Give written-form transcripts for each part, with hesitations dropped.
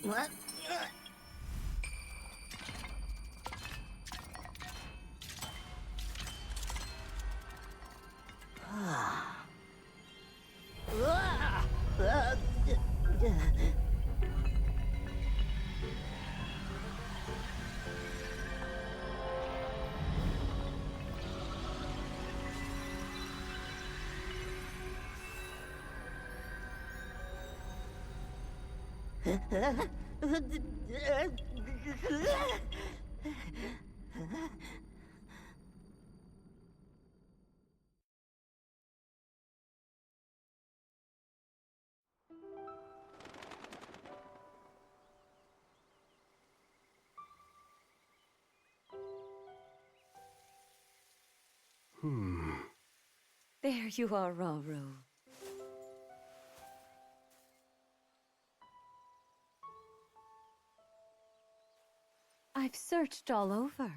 What? There you are, Rauru. I've searched all over.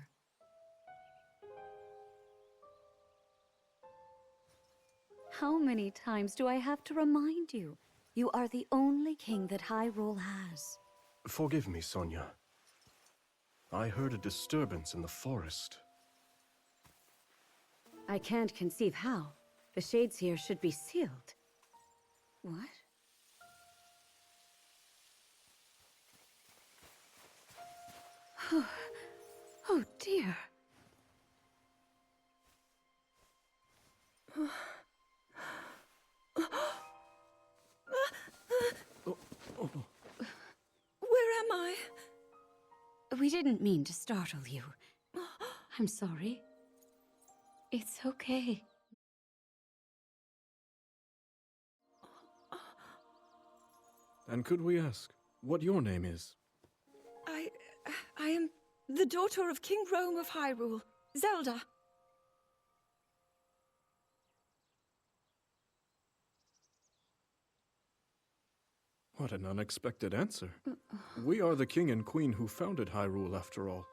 How many times do I have to remind you? You are the only king that Hyrule has. Forgive me, Sonia. I heard a disturbance in the forest. I can't conceive how. The shades here should be sealed. What? Oh dear. Where am I? We didn't mean to startle you. I'm sorry. It's okay. And could we ask what your name is? I am the daughter of King Rome of Hyrule, Zelda. What an unexpected answer. We are the king and queen who founded Hyrule, after all.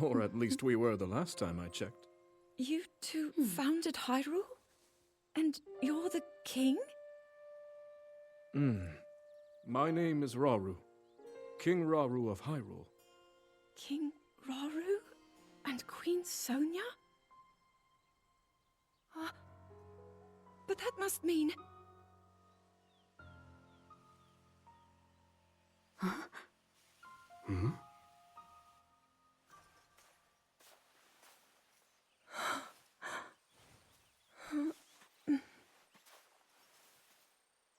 Or at least we were the last time I checked. You two founded Hyrule? And you're the king? My name is Rauru. King Rauru of Hyrule. King Rauru? And Queen Sonia? But that must mean...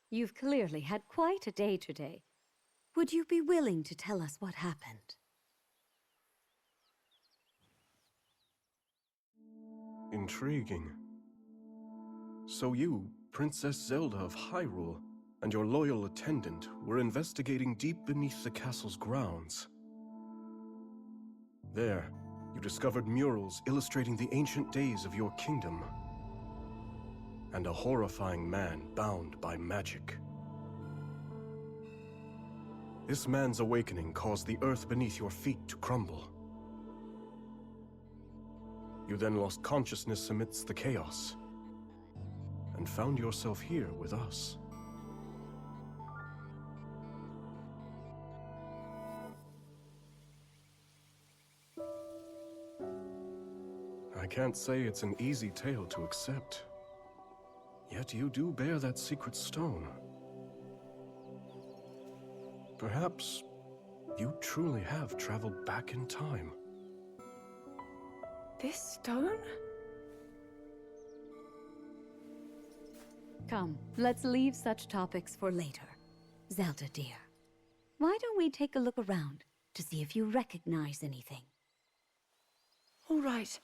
You've clearly had quite a day today. Would you be willing to tell us what happened? Intriguing. So you, Princess Zelda of Hyrule, and your loyal attendant were investigating deep beneath the castle's grounds. There, you discovered murals illustrating the ancient days of your kingdom. And a horrifying man bound by magic. This man's awakening caused the earth beneath your feet to crumble. You then lost consciousness amidst the chaos, and found yourself here with us. I can't say it's an easy tale to accept. Yet you do bear that secret stone. Perhaps you truly have traveled back in time. This stone? Come, let's leave such topics for later. Zelda, dear, why don't we take a look around to see if you recognize anything? All right.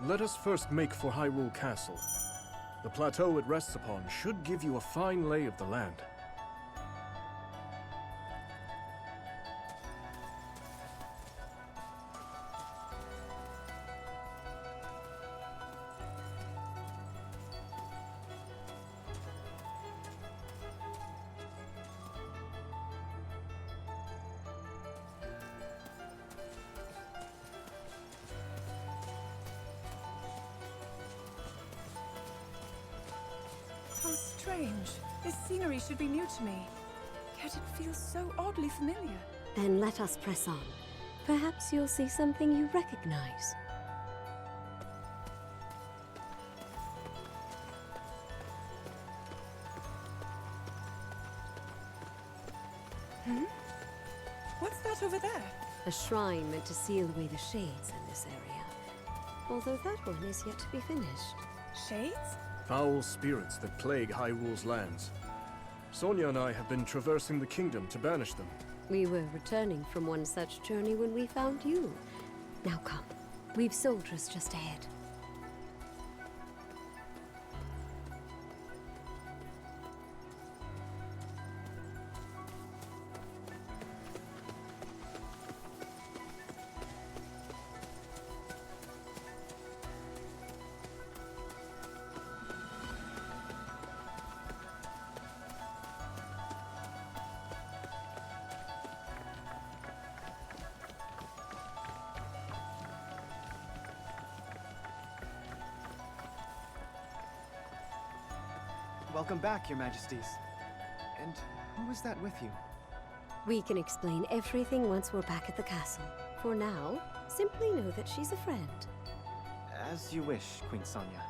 Let us first make for Hyrule Castle. The plateau it rests upon should give you a fine lay of the land. How strange. This scenery should be new to me. Yet it feels so oddly familiar. Then let us press on. Perhaps you'll see something you recognize. What's that over there? A shrine meant to seal away the shades in this area. Although that one is yet to be finished. Shades? Foul spirits that plague Hyrule's lands. Sonia and I have been traversing the kingdom to banish them. We were returning from one such journey when we found you. Now come. We've soldiers just ahead. Welcome back, Your Majesties. And who is that with you? We can explain everything once we're back at the castle. For now, simply know that she's a friend. As you wish, Queen Sonia.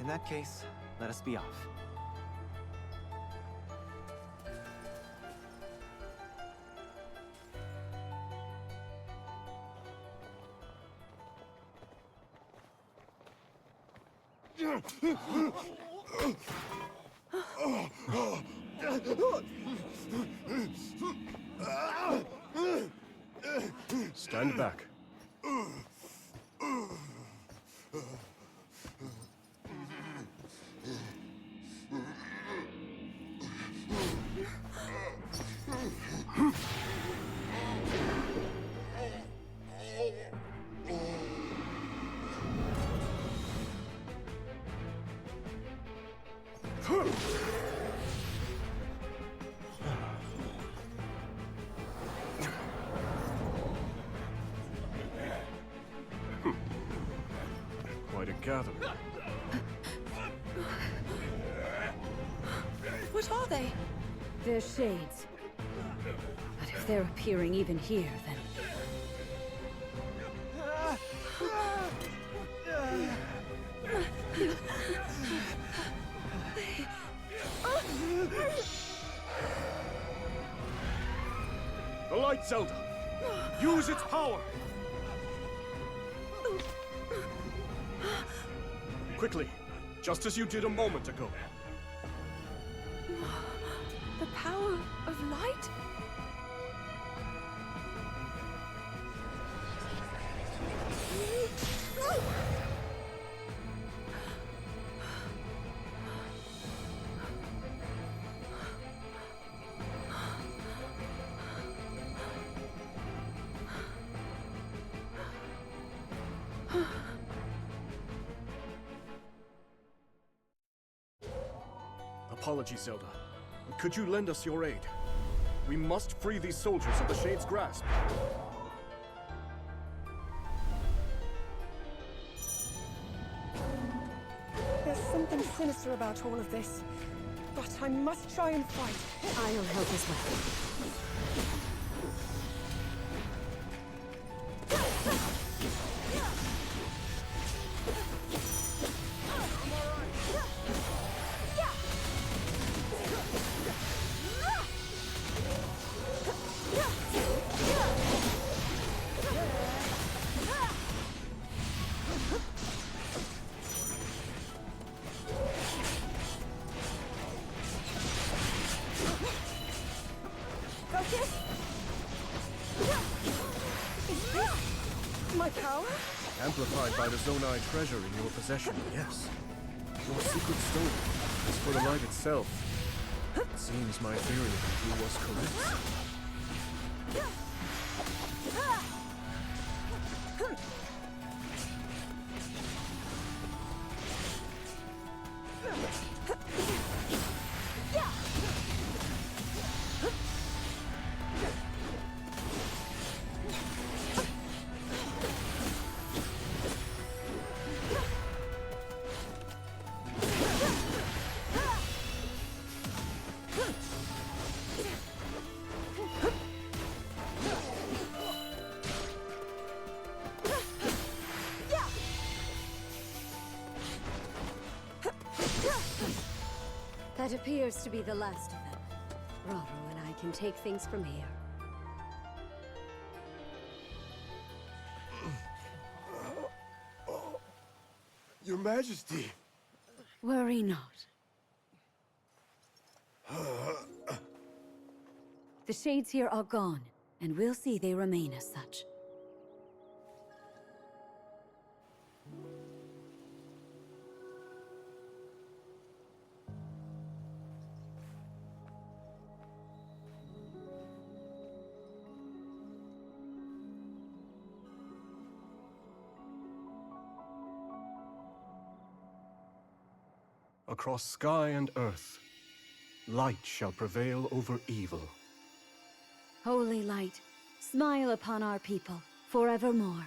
In that case, let us be off. Stand back. Quite a gathering. What are they? They're shades. But if they're appearing even here, then... The light, Zelda! Use its power! Quickly, just as you did a moment ago. The power of light? Apologies, Zelda. Could you lend us your aid? We must free these soldiers of the Shade's grasp. There's something sinister about all of this. But I must try and fight. I'll help as well. exemplified by the Zonai treasure in your possession, yes. Your secret stone is for the light itself. It seems my theory of you was correct. That appears to be the last of them. Raro and I can take things from here. Your Majesty! Worry not. The shades here are gone, and we'll see they remain as such. Across sky and earth, light shall prevail over evil. Holy light, smile upon our people forevermore.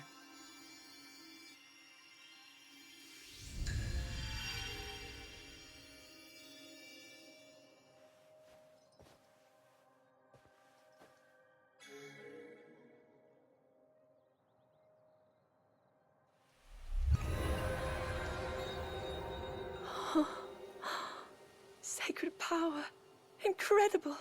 Sacred power. Incredible.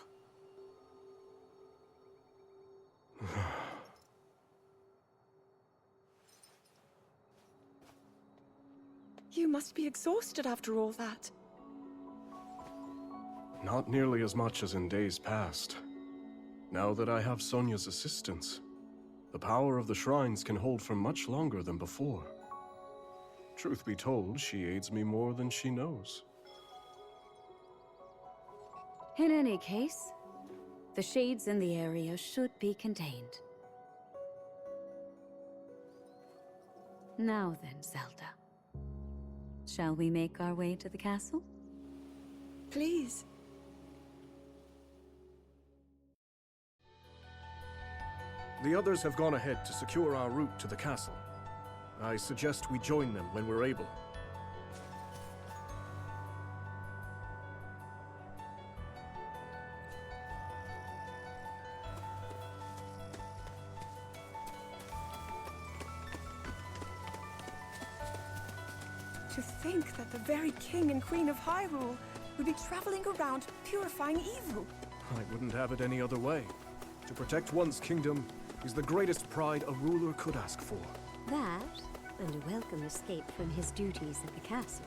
You must be exhausted after all that. Not nearly as much as in days past. Now that I have Sonia's assistance, the power of the shrines can hold for much longer than before. Truth be told, she aids me more than she knows. In any case, the shades in the area should be contained. Now then, Zelda. Shall we make our way to the castle? Please. The others have gone ahead to secure our route to the castle. I suggest we join them when we're able. To think that the very king and queen of Hyrule would be traveling around purifying evil. I wouldn't have it any other way. To protect one's kingdom is the greatest pride a ruler could ask for. That, and a welcome escape from his duties at the castle.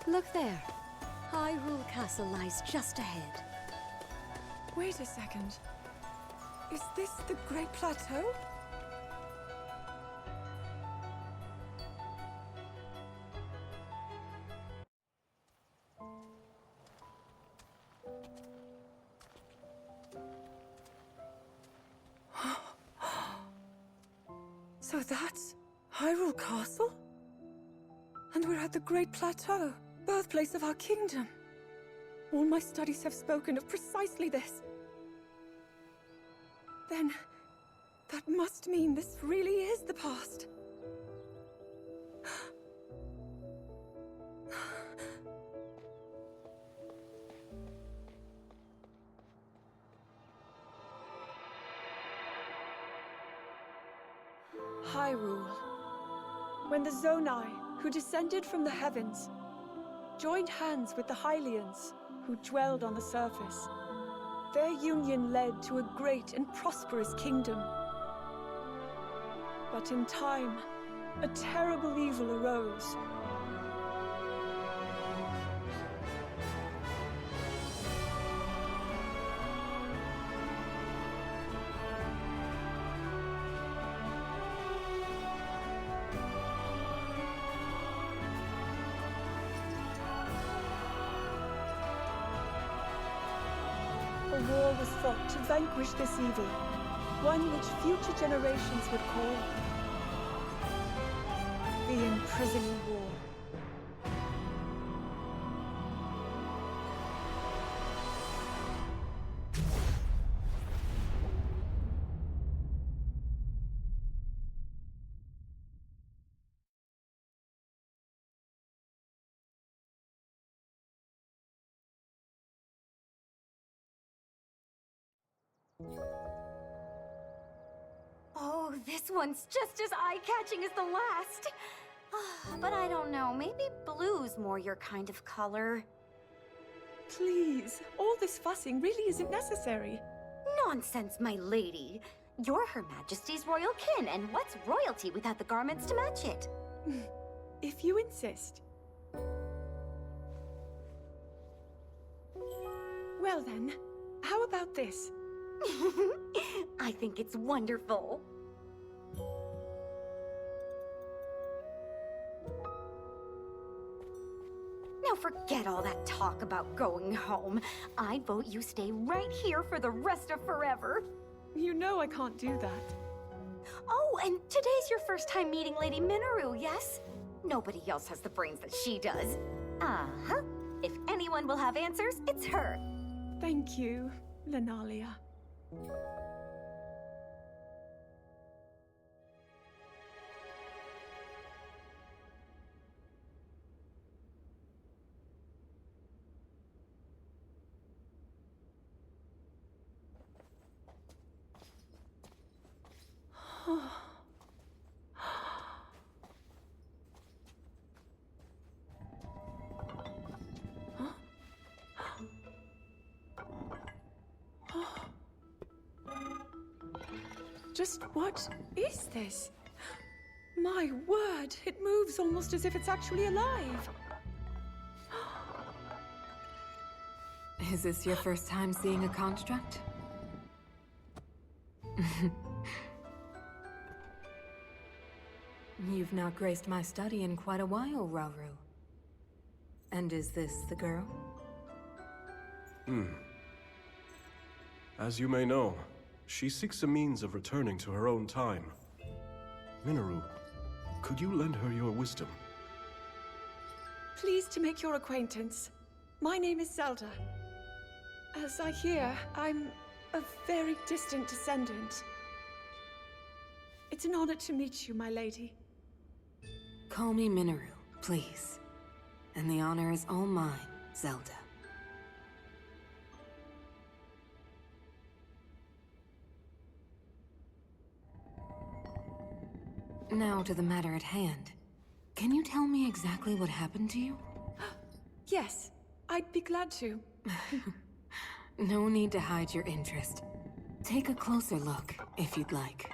Look there. Hyrule Castle lies just ahead. Wait a second. Is this the Great Plateau? So that's Hyrule Castle? And we're at the Great Plateau, birthplace of our kingdom. All my studies have spoken of precisely this. Then, that must mean this really is the past. Hyrule. When the Zonai who descended from the heavens, joined hands with the Hylians, who dwelled on the surface. Their union led to a great and prosperous kingdom. But in time, a terrible evil arose. A war was fought to vanquish this evil, one which future generations would call the Imprisoning War. Oh, this one's just as eye-catching as the last. But I don't know, maybe blue's more your kind of color. Please, all this fussing really isn't necessary. Nonsense, my lady. You're Her Majesty's royal kin, and what's royalty without the garments to match it? If you insist. Well then, how about this? I think it's wonderful. Now forget all that talk about going home. I vote you stay right here for the rest of forever. You know I can't do that. Oh, and today's your first time meeting Lady Minoru, yes? Nobody else has the brains that she does. Uh-huh. If anyone will have answers, it's her. Thank you, Lenalia. Just what is this? My word, it moves almost as if it's actually alive. Is this your first time seeing a construct? You've not graced my study in quite a while, Rauru. And is this the girl? As you may know, she seeks a means of returning to her own time. Minoru, could you lend her your wisdom? Pleased to make your acquaintance. My name is Zelda. As I hear, I'm a very distant descendant. It's an honor to meet you, my lady. Call me Minoru, please. And the honor is all mine, Zelda. Now to the matter at hand. Can you tell me exactly what happened to you? Yes, I'd be glad to. No need to hide your interest. Take a closer look, if you'd like.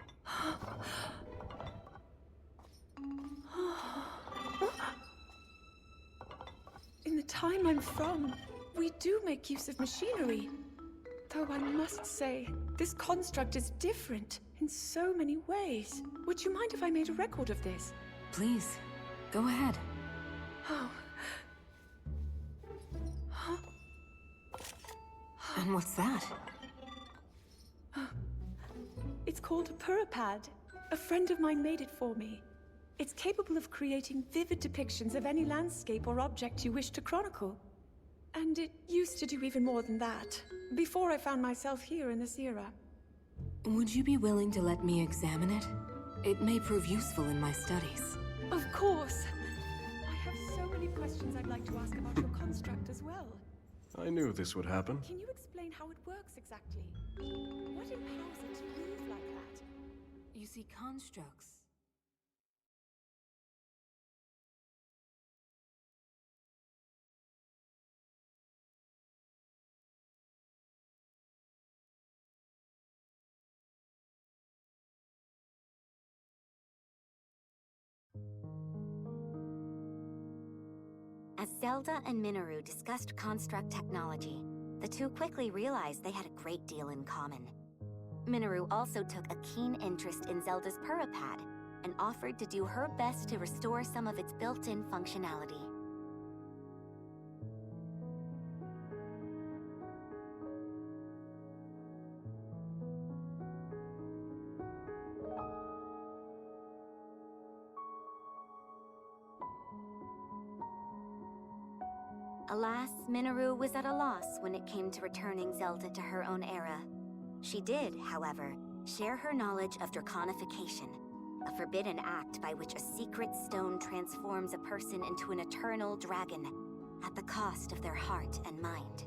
In the time I'm from, we do make use of machinery. Though I must say, this construct is different in so many ways. Would you mind if I made a record of this? Please, go ahead. Oh. And what's that? It's called a puripad. A friend of mine made it for me. It's capable of creating vivid depictions of any landscape or object you wish to chronicle. And it used to do even more than that, before I found myself here in this era. Would you be willing to let me examine it? It may prove useful in my studies. Of course. I have so many questions I'd like to ask about your construct as well. I knew this would happen. Can you explain how it works exactly? What empowers it to move like that? You see, constructs As Zelda and Minoru discussed construct technology, the two quickly realized they had a great deal in common. Minoru also took a keen interest in Zelda's purapad and offered to do her best to restore some of its built-in functionality. Alas, Minoru was at a loss when it came to returning Zelda to her own era. She did, however, share her knowledge of draconification, a forbidden act by which a secret stone transforms a person into an eternal dragon, at the cost of their heart and mind.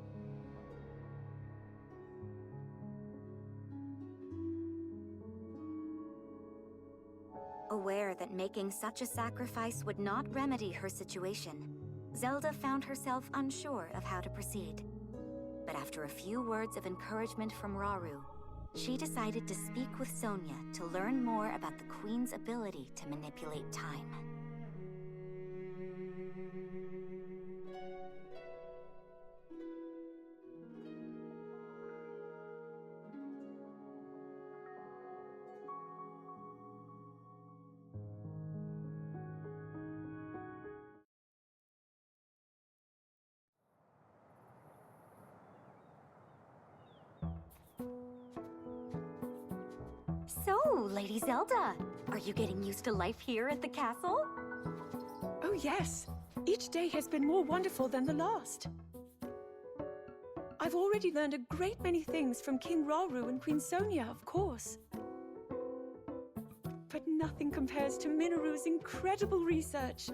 Aware that making such a sacrifice would not remedy her situation, Zelda found herself unsure of how to proceed. But after a few words of encouragement from Rauru, she decided to speak with Sonia to learn more about the Queen's ability to manipulate time. So, Lady Zelda, are you getting used to life here at the castle? Oh yes, each day has been more wonderful than the last. I've already learned a great many things from King Rauru and Queen Sonia, of course. But nothing compares to Minoru's incredible research.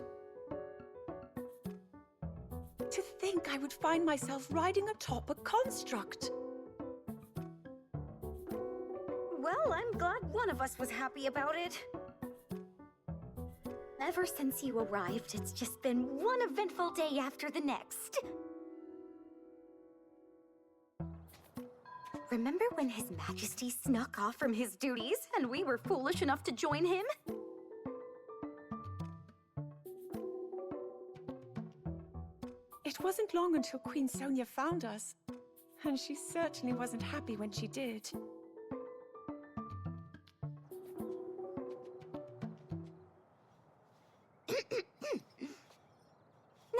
To think I would find myself riding atop a construct. Well, I'm glad one of us was happy about it. Ever since you arrived, it's just been one eventful day after the next. Remember when His Majesty snuck off from his duties and we were foolish enough to join him? It wasn't long until Queen Sonia found us, and she certainly wasn't happy when she did.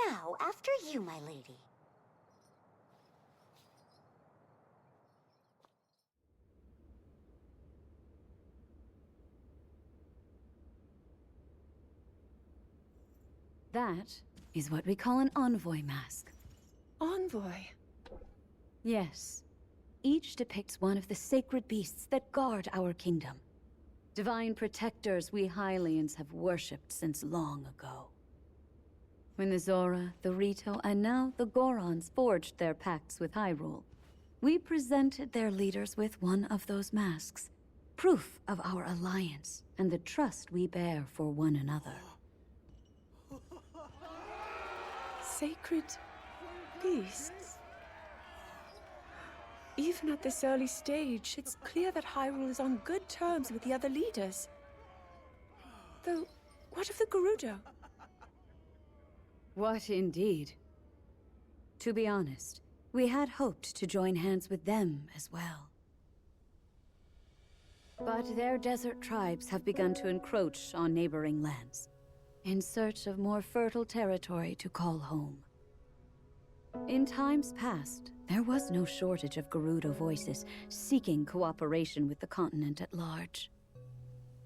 Now, after you, my lady. That is what we call an envoy mask. Envoy? Yes. Each depicts one of the sacred beasts that guard our kingdom. Divine protectors we Hylians have worshipped since long ago. When the Zora, the Rito, and now the Gorons forged their pacts with Hyrule, we presented their leaders with one of those masks, proof of our alliance and the trust we bear for one another. Sacred beasts? Even at this early stage, it's clear that Hyrule is on good terms with the other leaders. Though, what of the Gerudo? What indeed? To be honest, we had hoped to join hands with them as well. But their desert tribes have begun to encroach on neighboring lands, in search of more fertile territory to call home. In times past, there was no shortage of Gerudo voices seeking cooperation with the continent at large.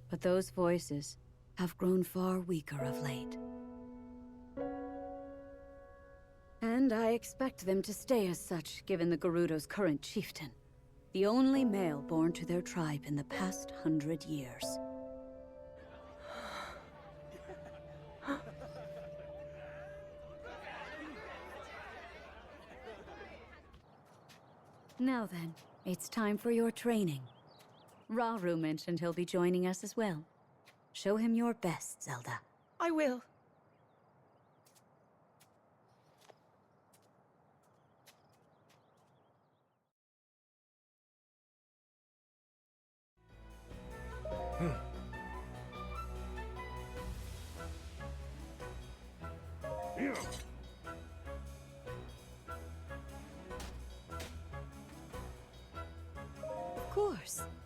But those voices have grown far weaker of late. And I expect them to stay as such, given the Gerudo's current chieftain, the only male born to their tribe in the past 100 years. Now then, it's time for your training. Rauru mentioned he'll be joining us as well. Show him your best, Zelda. I will. course.